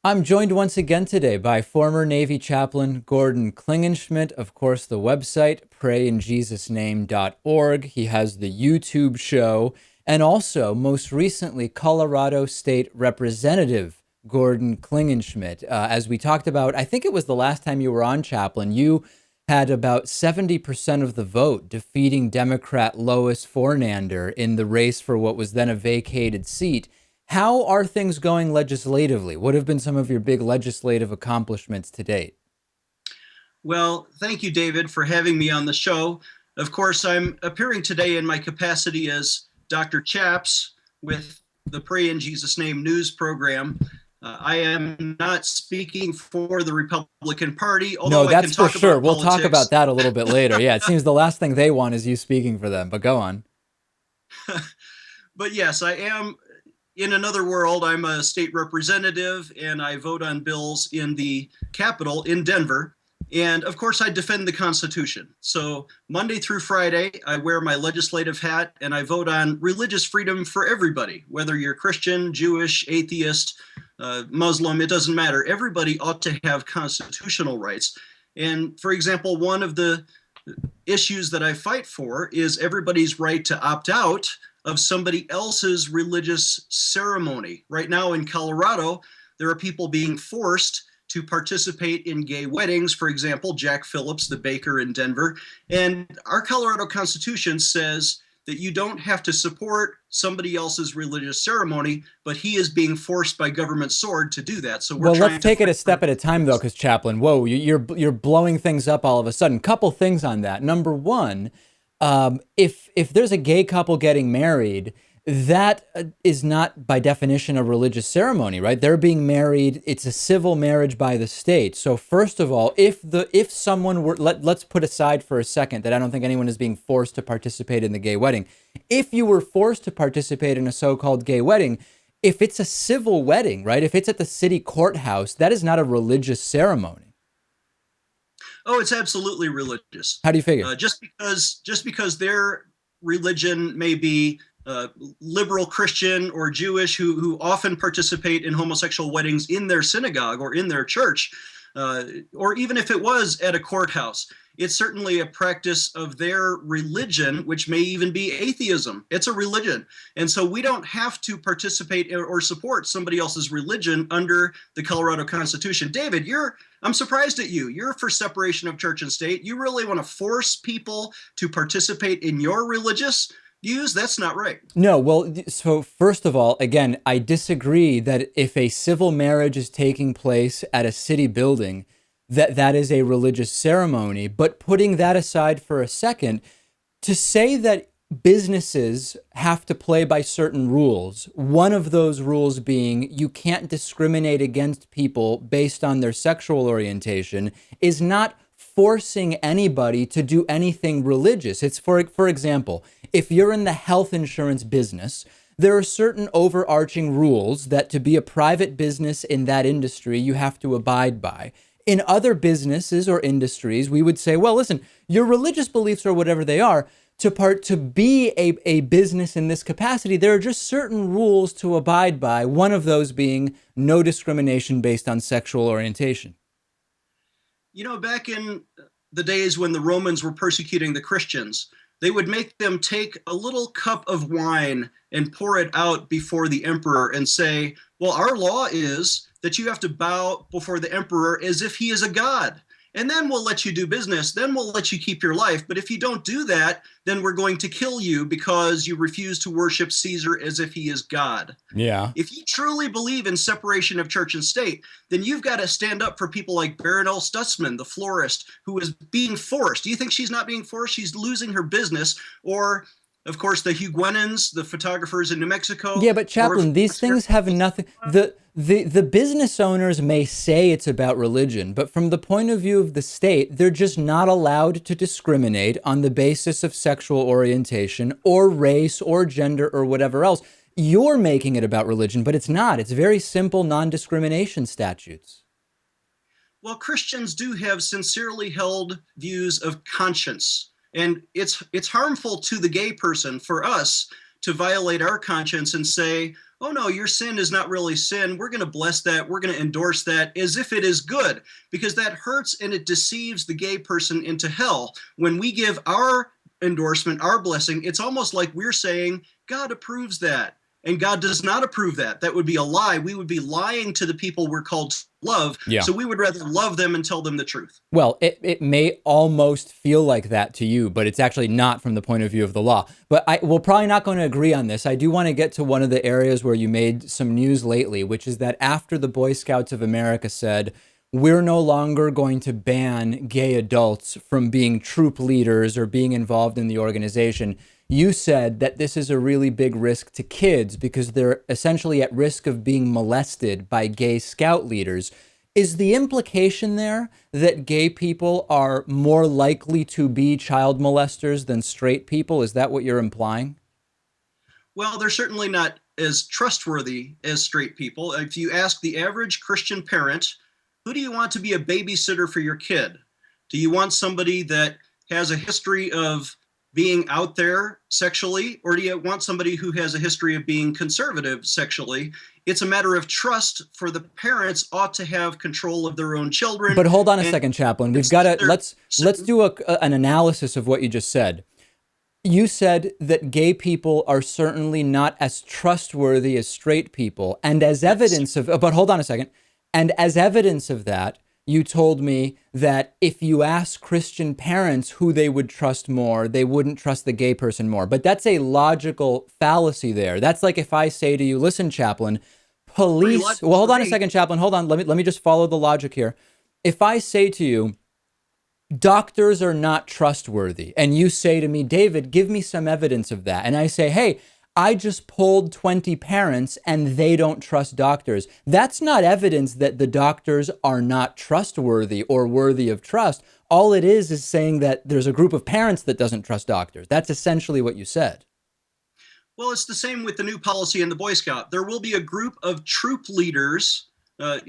I'm joined once again today by former Navy Chaplain Gordon Klingenschmitt. Of course, the website prayinjesusname.org. He has the YouTube show, and also, most recently, Colorado State Representative Gordon Klingenschmitt. As we talked about, I think it was the last time you were on, Chaplain, you had about 70% of the vote, defeating Democrat Lois Fornander in the race for what was then a vacated seat. How are things going legislatively? What have been some of your big legislative accomplishments to date? Well, thank you, David, for having me on the show. Of course, I'm appearing today in my capacity as Dr. Chaps with the Pray in Jesus' Name news program. I am not speaking for the Republican Party, No, although I can that's for talk sure. about We'll talk about politics. that a little bit later. Yeah, it seems the last thing they want is you speaking for them, but go on. But yes, I am in another world. I'm a state representative and I vote on bills in the Capitol in Denver. And of course, I defend the Constitution. So Monday through Friday, I wear my legislative hat and I vote on religious freedom for everybody, whether you're Christian, Jewish, atheist, Muslim, it doesn't matter. Everybody ought to have constitutional rights. And for example, one of the issues that I fight for is everybody's right to opt out of somebody else's religious ceremony. Right now in Colorado, there are people being forced to participate in gay weddings. For example, Jack Phillips, the baker in Denver. And our Colorado Constitution says that you don't have to support somebody else's religious ceremony, but he is being forced by government sword to do that. So we're Well, let's trying to take it a fight step for at a time, though, because Chaplain, whoa, you're blowing things up all of a sudden. Couple things on that. Number one, if there's a gay couple getting married, that is not by definition a religious ceremony, right? They're being married. It's a civil marriage by the state. So first of all, if someone were, let's put aside for a second that I don't think anyone is being forced to participate in the gay wedding. If you were forced to participate in a so-called gay wedding, if it's a civil wedding, right? If it's at the city courthouse, that is not a religious ceremony. Oh, it's absolutely religious. How do you figure? Just because their religion may be liberal Christian or Jewish, who often participate in homosexual weddings in their synagogue or in their church, or even if it was at a courthouse, it's certainly a practice of their religion, which may even be atheism. It's a religion. And so we don't have to participate or support somebody else's religion under the Colorado Constitution. David, I'm surprised at you. You're for separation of church and state. You really want to force people to participate in your religious views? That's not right. No, well, so first of all, again, I disagree that if a civil marriage is taking place at a city building, that is a religious ceremony. But putting that aside for a second, to say that businesses have to play by certain rules, one of those rules being you can't discriminate against people based on their sexual orientation, is not forcing anybody to do anything religious. It's for example, if you're in the health insurance business, there are certain overarching rules that to be a private business in that industry, you have to abide by. In other businesses or industries, we would say, well, listen, your religious beliefs or whatever they are, to be a business in this capacity, there are just certain rules to abide by, one of those being no discrimination based on sexual orientation. You know, back in the days when the Romans were persecuting the Christians, they would make them take a little cup of wine and pour it out before the emperor and say, well, our law is that you have to bow before the emperor as if he is a god. And then we'll let you do business. Then we'll let you keep your life. But if you don't do that, then we're going to kill you because you refuse to worship Caesar as if he is God. Yeah. If you truly believe in separation of church and state, then you've got to stand up for people like Baronel Stutzman, the florist, who is being forced. Do you think she's not being forced? She's losing her business. Or, of course, the Huguenons, the photographers in New Mexico. Yeah, but Chaplain, these things have nothing. The business owners may say it's about religion, but from the point of view of the state, they're just not allowed to discriminate on the basis of sexual orientation or race or gender or whatever else. You're making it about religion, but it's not. It's very simple non-discrimination statutes. Well, Christians do have sincerely held views of conscience, and it's harmful to the gay person for us to violate our conscience and say, oh no, your sin is not really sin. We're going to bless that. We're going to endorse that as if it is good, because that hurts and it deceives the gay person into hell. When we give our endorsement, our blessing, it's almost like we're saying God approves that. And God does not approve that. That would be a lie. We would be lying to the people we're called to love. Yeah. So we would rather love them and tell them the truth. Well, it may almost feel like that to you, but it's actually not from the point of view of the law. But we're probably not going to agree on this. I do want to get to one of the areas where you made some news lately, which is that after the Boy Scouts of America said, we're no longer going to ban gay adults from being troop leaders or being involved in the organization, you said that this is a really big risk to kids because they're essentially at risk of being molested by gay scout leaders. Is the implication there that gay people are more likely to be child molesters than straight people? Is that what you're implying? Well, they're certainly not as trustworthy as straight people. If you ask the average Christian parent, who do you want to be a babysitter for your kid? Do you want somebody that has a history of being out there sexually, or do you want somebody who has a history of being conservative sexually? It's a matter of trust for the parents ought to have control of their own children. But hold on a second, Chaplain. We've got to let's do an analysis of what you just said. You said that gay people are certainly not as trustworthy as straight people, and as evidence of but hold on a second. And as evidence of that, you told me that if you ask Christian parents who they would trust more, they wouldn't trust the gay person more. But that's a logical fallacy there. That's like if I say to you, listen, Chaplain, police... Well, hold on a second, Chaplain. Hold on. Let me just follow the logic here. If I say to you, doctors are not trustworthy, and you say to me, David, give me some evidence of that. And I say, hey, I just polled 20 parents and they don't trust doctors. That's not evidence that the doctors are not trustworthy or worthy of trust. All it is saying that there's a group of parents that doesn't trust doctors. That's essentially what you said. Well, it's the same with the new policy in the Boy Scout. There will be a group of troop leaders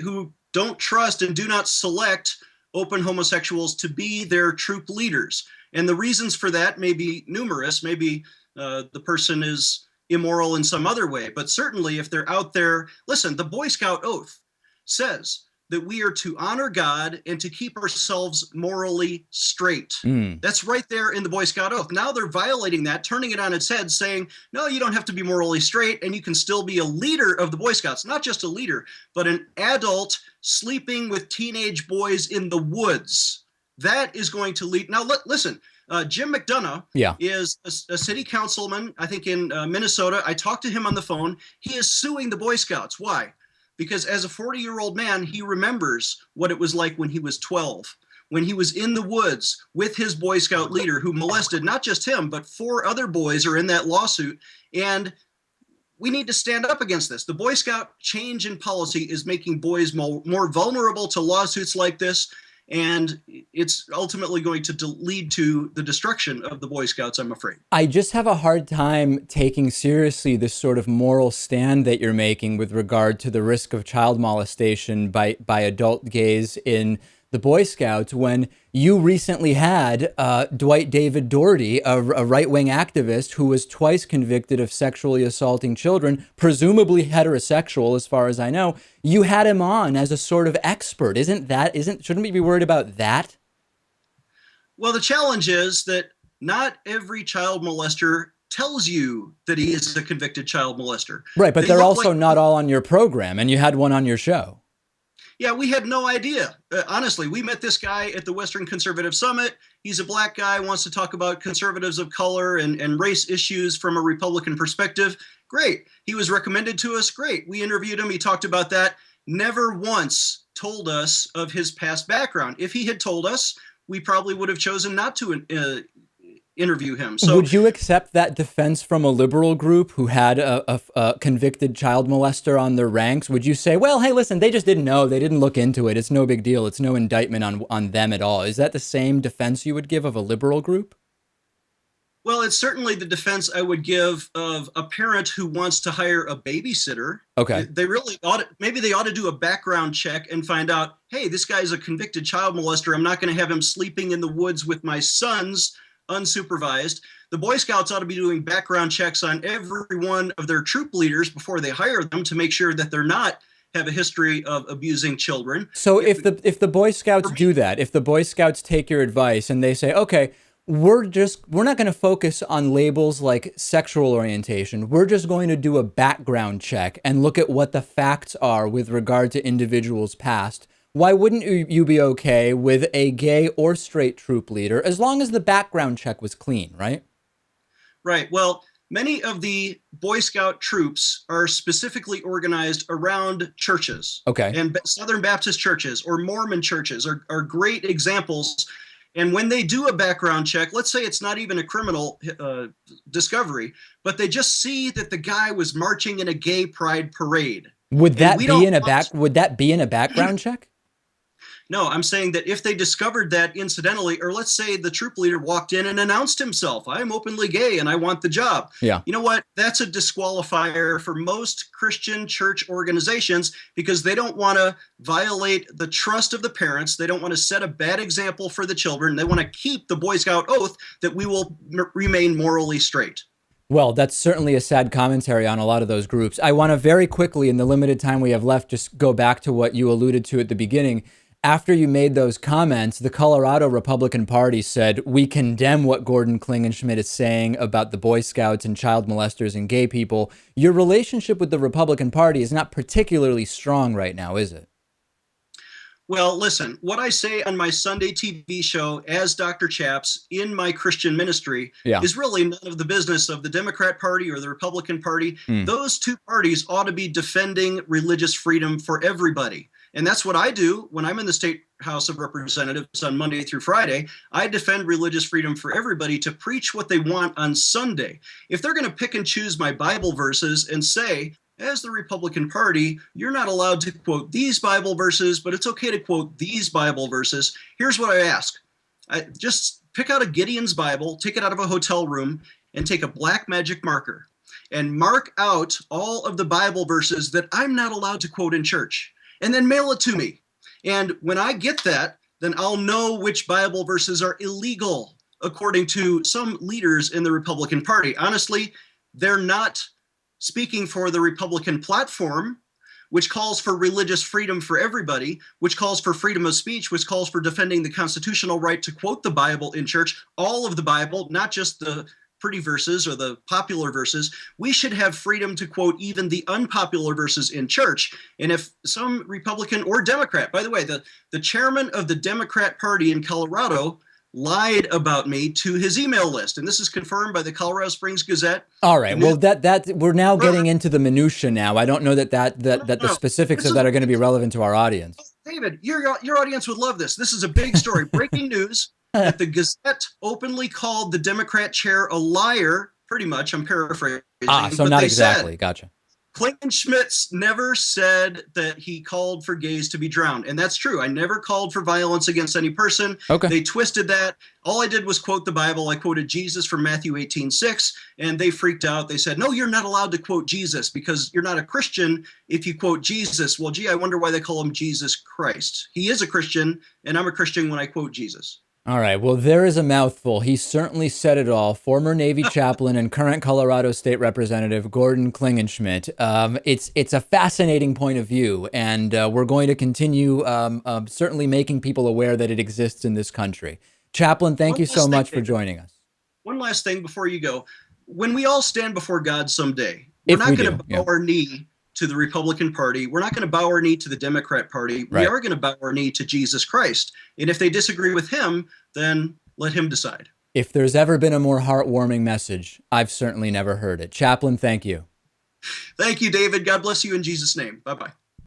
who don't trust and do not select open homosexuals to be their troop leaders. And the reasons for that may be numerous. Maybe the person is immoral in some other way, but certainly if they're out there, listen, the Boy Scout oath says that we are to honor God and to keep ourselves morally straight. That's right there in the Boy Scout oath. Now they're violating that, turning it on its head, saying, no, you don't have to be morally straight, and you can still be a leader of the Boy Scouts, not just a leader, but an adult sleeping with teenage boys in the woods. That is going to lead. Now, listen, Jim McDonough is a city councilman, I think in Minnesota. I talked to him on the phone. He is suing the Boy Scouts. Why? Because as a 40-year-old man, he remembers what it was like when he was 12, when he was in the woods with his Boy Scout leader who molested not just him, but 4 other boys are in that lawsuit. And we need to stand up against this. The Boy Scout change in policy is making boys more vulnerable to lawsuits like this. And it's ultimately going to lead to the destruction of the Boy Scouts, I'm afraid. I just have a hard time taking seriously this sort of moral stand that you're making with regard to the risk of child molestation by adult gays in the Boy Scouts when you recently had Dwight Daugherty, a right-wing activist who was twice convicted of sexually assaulting children, presumably heterosexual as far as I know. You had him on as a sort of expert. Shouldn't we be worried about that? Well, the challenge is that not every child molester tells you that he is a convicted child molester. Right, but they're also not all on your program, and you had one on your show. Yeah, we had no idea. Honestly, we met this guy at the Western Conservative Summit. He's a black guy, wants to talk about conservatives of color and race issues from a Republican perspective. Great. He was recommended to us. Great. We interviewed him. He talked about that. Never once told us of his past background. If he had told us, we probably would have chosen not to interview him. So, would you accept that defense from a liberal group who had a convicted child molester on their ranks? Would you say, well, hey, listen, they just didn't know. They didn't look into it. It's no big deal. It's no indictment on them at all. Is that the same defense you would give of a liberal group? Well, it's certainly the defense I would give of a parent who wants to hire a babysitter. Okay. They really maybe they ought to do a background check and find out, hey, this guy's a convicted child molester. I'm not going to have him sleeping in the woods with my sons unsupervised. The Boy Scouts ought to be doing background checks on every one of their troop leaders before they hire them to make sure that they're not have a history of abusing children. So if the Boy Scouts do that, if the Boy Scouts take your advice and they say, okay, we're not going to focus on labels like sexual orientation. We're just going to do a background check and look at what the facts are with regard to individuals' past. Why wouldn't you be okay with a gay or straight troop leader as long as the background check was clean, right? Right. Well, many of the Boy Scout troops are specifically organized around churches. Okay. And Southern Baptist churches or Mormon churches are great examples. And when they do a background check, let's say it's not even a criminal discovery, but they just see that the guy was marching in a gay pride parade. Would that be in a background check? No, I'm saying that if they discovered that incidentally, or let's say the troop leader walked in and announced himself, I'm openly gay and I want the job. Yeah. You know what? That's a disqualifier for most Christian church organizations because they don't want to violate the trust of the parents. They don't want to set a bad example for the children. They want to keep the Boy Scout oath that we will remain morally straight. Well, that's certainly a sad commentary on a lot of those groups. I want to very quickly, in the limited time we have left, just go back to what you alluded to at the beginning. After you made those comments, the Colorado Republican Party said, we condemn what Gordon Klingenschmitt is saying about the Boy Scouts and child molesters and gay people. Your relationship with the Republican Party is not particularly strong right now, is it? Well, listen, what I say on my Sunday TV show as Dr. Chaps in my Christian ministry is really none of the business of the Democrat Party or the Republican Party. Those two parties ought to be defending religious freedom for everybody. And that's what I do when I'm in the State House of Representatives on Monday through Friday. I defend religious freedom for everybody to preach what they want on Sunday. If they're going to pick and choose my Bible verses and say, as the Republican Party, you're not allowed to quote these Bible verses, but it's okay to quote these Bible verses. Here's what I ask. Just pick out a Gideon's Bible, take it out of a hotel room, and take a black magic marker and mark out all of the Bible verses that I'm not allowed to quote in church, and then mail it to me. And when I get that, then I'll know which Bible verses are illegal, according to some leaders in the Republican Party. Honestly, they're not speaking for the Republican platform, which calls for religious freedom for everybody, which calls for freedom of speech, which calls for defending the constitutional right to quote the Bible in church, all of the Bible, not just the pretty verses or the popular verses. We should have freedom to quote even the unpopular verses in church. And if some Republican or Democrat, by the way, the chairman of the Democrat Party in Colorado lied about me to his email list, and this is confirmed by the Colorado Springs Gazette. All right, well, that we're now getting into the minutia now. I don't know that the specifics of that are going to be relevant to our audience. David, your audience would love this. This is a big story, breaking news. That the Gazette openly called the Democrat chair a liar, pretty much, I'm paraphrasing. So not exactly, gotcha. Klingenschmitt never said that he called for gays to be drowned, and that's true. I never called for violence against any person. Okay. They twisted that. All I did was quote the Bible. I quoted Jesus from Matthew 18:6, and they freaked out. They said, no, you're not allowed to quote Jesus because you're not a Christian if you quote Jesus. Well, gee, I wonder why they call him Jesus Christ. He is a Christian, and I'm a Christian when I quote Jesus. All right, well, there is a mouthful. He certainly said it all. Former Navy chaplain and current Colorado State Representative Gordon Klingenschmitt. It's a fascinating point of view, and we're going to continue certainly making people aware that it exists in this country. Chaplain, thank you so much for joining us. One last thing before you go. When we all stand before God someday, we're not going to bow our knee to the Republican Party. We're not going to bow our knee to the Democrat Party. We are going to bow our knee to Jesus Christ. And if they disagree with him, then let him decide. If there's ever been a more heartwarming message, I've certainly never heard it. Chaplain, thank you. Thank you, David. God bless you in Jesus' name. Bye-bye.